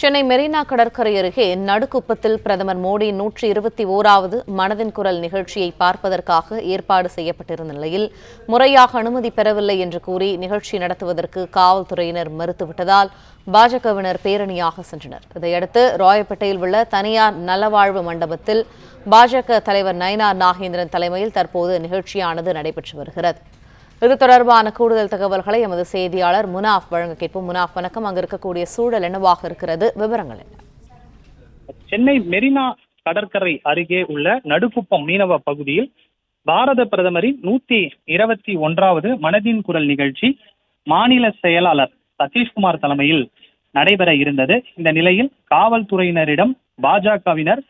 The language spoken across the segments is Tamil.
சென்னை மெரினா கடற்கரை அருகே நடுக்குப்பத்தில் பிரதமர் மோடி 121வது மனதின் குரல் நிகழ்ச்சியை பார்ப்பதற்காக ஏற்பாடு செய்யப்பட்டிருந்த நிலையில் முறையாக அனுமதி பெறவில்லை என்று கூறி நிகழ்ச்சி நடத்துவதற்கு காவல்துறையினர் மறுத்துவிட்டதால் பாஜகவினர் பேரணியாக சென்றனர். இதையடுத்து ராயப்பேட்டையில் உள்ள தனியார் நலவாழ்வு மண்டபத்தில் பாஜக தலைவர் நயினார் நாகேந்திரன் தலைமையில் தற்போது நிகழ்ச்சியானது நடைபெற்று வருகிறது. இது தொடர்பான கூடுதல் தகவல்களை எமது செய்தியாளர் முனாஃப் வழங்க கேட்போம். முனாஃப், வணக்கம். அங்கு இருக்கக்கூடிய சூழல் என்னவாக இருக்கிறது? விவரங்கள் என்ன? சென்னை மெரினா கடற்கரை அருகே உள்ள நடுக்குப்பம் மீனவ பகுதியில் பாரத பிரதமரின் 121வது மனதின் குரல் நிகழ்ச்சி மாநில செயலாளர் சதீஷ்குமார் தலைமையில் நடைபெற இருந்தது. இந்த நிலையில் காவல்துறையினரிடம் பாஜகவினர்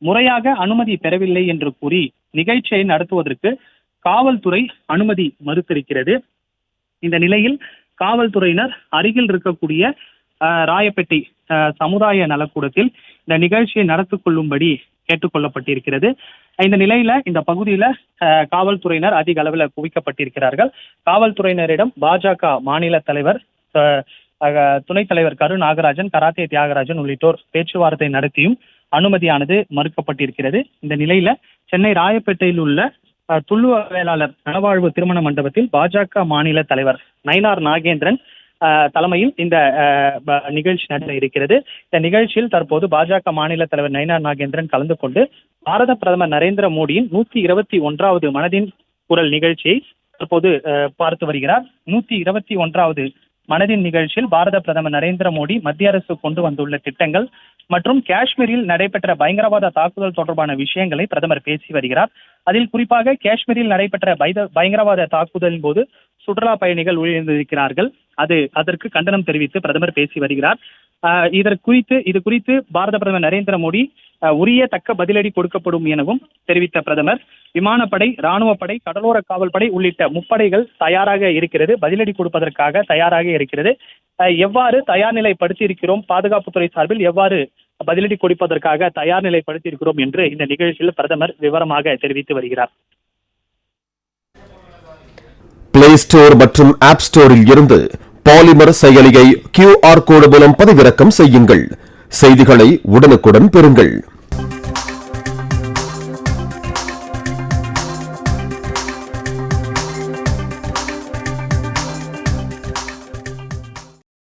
முறையாக அனுமதி பெறவில்லை என்று கூறி நிகழ்ச்சியை நடத்துவதற்கு காவல்துறை அனுமதி மறுத்திருக்கிறது. இந்த நிலையில் காவல்துறையினர் அருகில் இருக்கக்கூடிய ராயப்பேட்டை சமுதாய நலக்கூடத்தில் இந்த நிகழ்ச்சியை நடத்திக் கொள்ளும்படி கேட்டுக்கொள்ளப்பட்டிருக்கிறது. இந்த நிலையில இந்த பகுதியில காவல்துறையினர் அதிக அளவில் குவிக்கப்பட்டிருக்கிறார்கள். காவல்துறையினரிடம் பாஜக மாநில தலைவர் துணைத் தலைவர் கரு நாகராஜன், கராத்தே தியாகராஜன் உள்ளிட்டோர் பேச்சுவார்த்தை நடத்தியும் அனுமதியானது மறுக்கப்பட்டிருக்கிறது. இந்த நிலையில சென்னை ராயப்பேட்டையில் உள்ள துள்ளுவ வேளாளர் நலவாழ்வு திருமண மண்டபத்தில் பாஜக மாநில தலைவர் நயினார் நாகேந்திரன் தலைமையில் இந்த நிகழ்ச்சி நடைபெற இருக்கிறது. இந்த நிகழ்ச்சியில் தற்போது பாஜக மாநில தலைவர் நயினார் நாகேந்திரன் கலந்து கொண்டு பாரத பிரதமர் நரேந்திர மோடியின் 121வது மனதின் குரல் நிகழ்ச்சியை தற்போது பார்த்து வருகிறார். 121வது மனதின் நிகழ்ச்சியில் பாரத பிரதமர் நரேந்திர மோடி மத்திய அரசு கொண்டு வந்துள்ள திட்டங்கள் மற்றும் காஷ்மீரில் நடைபெற்ற பயங்கரவாத தாக்குதல் தொடர்பான விஷயங்களை பிரதமர் பேசி வருகிறார். அதில் குறிப்பாக காஷ்மீரில் நடைபெற்ற பயங்கரவாத தாக்குதலின் போது சுற்றுலா பயணிகள் உயிரிழந்திருக்கிறார்கள். அதற்கு கண்டனம் தெரிவித்து பிரதமர் பேசி வருகிறார். இது குறித்து பாரத பிரதமர் நரேந்திர மோடி உரிய தக்க பதிலடி கொடுக்கப்படும் எனவும் தெரிவித்த பிரதமர் விமானப்படை, ராணுவப்படை, கடலோர காவல்படை உள்ளிட்ட முப்படைகள் தயாராக இருக்கிறது, பதிலடி கொடுப்பதற்காக தயாராக இருக்கிறது. எவ்வாறு தயார் நிலைப்படுத்தி இருக்கிறோம், பாதுகாப்புத்துறை சார்பில் எவ்வாறு பதிலடி கொடுப்பதற்காக தயார் நிலைப்படுத்தி இருக்கிறோம் என்று இந்த நிகழ்ச்சியில் பிரதமர் விவரமாக தெரிவித்து வருகிறார். பிளே ஸ்டோர் மற்றும் ஆப் ஸ்டோரில் இருந்து பாலிமர் செயலியை QR கோடு மூலம் பதிவிறக்கம் செய்யுங்கள். செய்திகளை உடனுக்குடன் பெறுங்கள்.